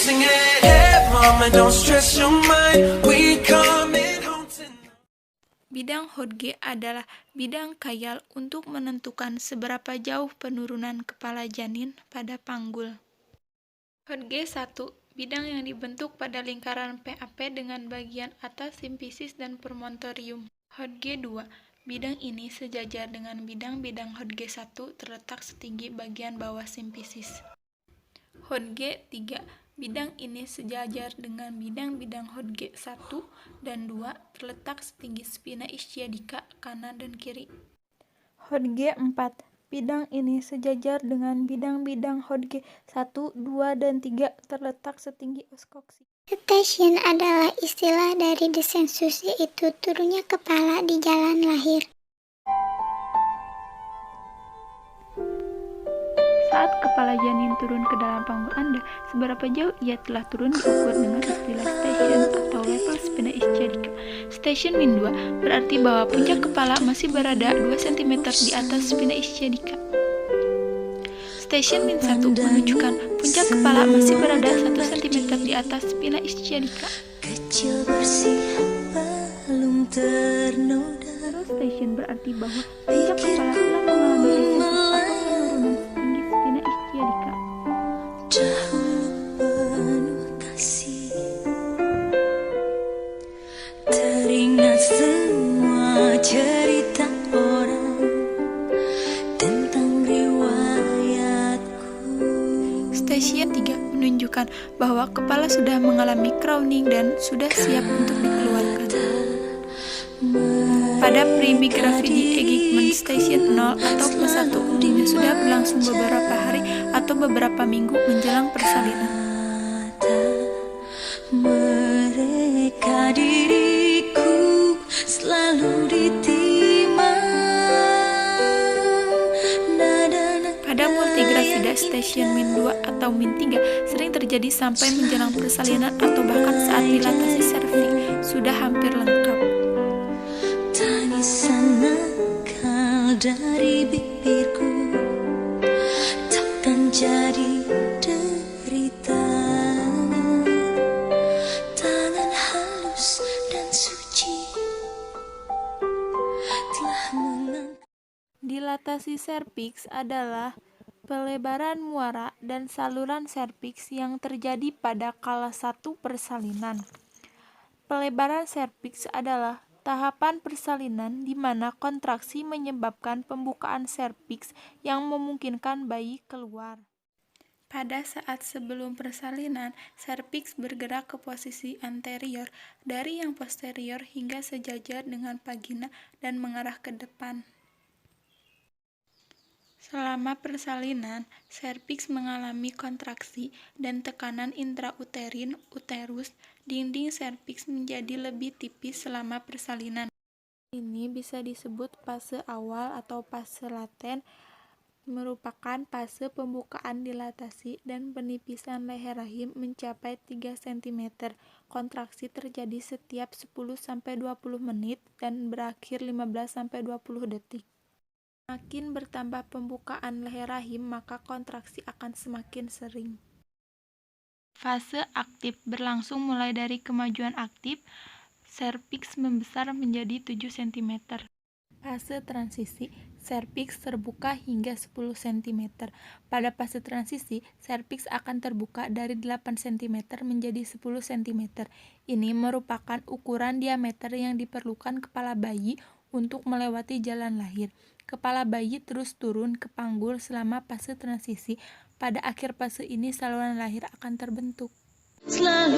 singing, hey mama, don't stress your mind, we coming home tonight. Bidang Hodge adalah bidang khayal untuk menentukan seberapa jauh penurunan kepala janin pada panggul. Hodge 1. Bidang yang dibentuk pada lingkaran PAP dengan bagian atas simfisis dan promontorium. Hodge 2. Bidang ini sejajar dengan bidang-bidang Hodge 1 terletak setinggi bagian bawah simfisis. Hodge 3. Bidang ini sejajar dengan bidang-bidang Hodge 1 dan 2 terletak setinggi spina ischiadica kanan dan kiri. Hodge 4. Bidang ini sejajar dengan bidang-bidang Hodge 1, 2, dan 3 terletak setinggi os koksi. Station adalah istilah dari descensus, yaitu turunnya kepala di jalan lahir. Saat kepala janin turun ke dalam panggul Anda, seberapa jauh ia telah turun diukur dengan istilah station atau level spina ischiadica. Station min 2 berarti bahwa puncak kepala masih berada 2 cm di atas spina ischiadica. Station min 1 menunjukkan puncak kepala masih berada 1 cm di atas spina ischiadica. Kecil bersih belum ternoda. Zero station berarti bahwa puncak kepala telah mengalami resesi atau penurunan setinggi spina ischiadica. Dahulu penuh kasih, teringat semua cerita orang tentang riwayatku. Station 3 menunjukkan bahwa kepala sudah mengalami crowning dan sudah siap untuk dikeluarkan. Pada pre-migravidi Eggman Station 0 atau plus 1 umumnya sudah berlangsung beberapa hari atau beberapa minggu menjelang persalinan. Mereka diriku selalu ditimang. Pada multigravida Station min 2 atau min 3 sering terjadi sampai menjelang persalinan atau bahkan saat dilatasi serviks sudah hampir lengkap. Tangisan nakal dari bibirku takkan jadi derita. Tangan halus dan suci telah mengangkat. Dilatasi serviks adalah pelebaran muara dan saluran serviks yang terjadi pada kala 1 persalinan. Pelebaran serviks adalah tahapan persalinan di mana kontraksi menyebabkan pembukaan serviks yang memungkinkan bayi keluar. Pada saat sebelum persalinan, serviks bergerak ke posisi anterior dari yang posterior hingga sejajar dengan vagina dan mengarah ke depan. Selama persalinan, serviks mengalami kontraksi dan tekanan intrauterin uterus. Dinding serviks menjadi lebih tipis selama persalinan. Ini bisa disebut fase awal atau fase laten, merupakan fase pembukaan dilatasi dan penipisan leher rahim mencapai 3 cm. Kontraksi terjadi setiap 10-20 menit dan berakhir 15-20 detik. Semakin bertambah pembukaan leher rahim, maka kontraksi akan semakin sering. Fase aktif berlangsung mulai dari kemajuan aktif, serviks membesar menjadi 7 cm. Fase transisi, serviks terbuka hingga 10 cm. Pada fase transisi, serviks akan terbuka dari 8 cm menjadi 10 cm. Ini merupakan ukuran diameter yang diperlukan kepala bayi untuk melewati jalan lahir. Kepala bayi terus turun ke panggul selama fase transisi. Pada akhir fase ini saluran lahir akan terbentuk. Selalu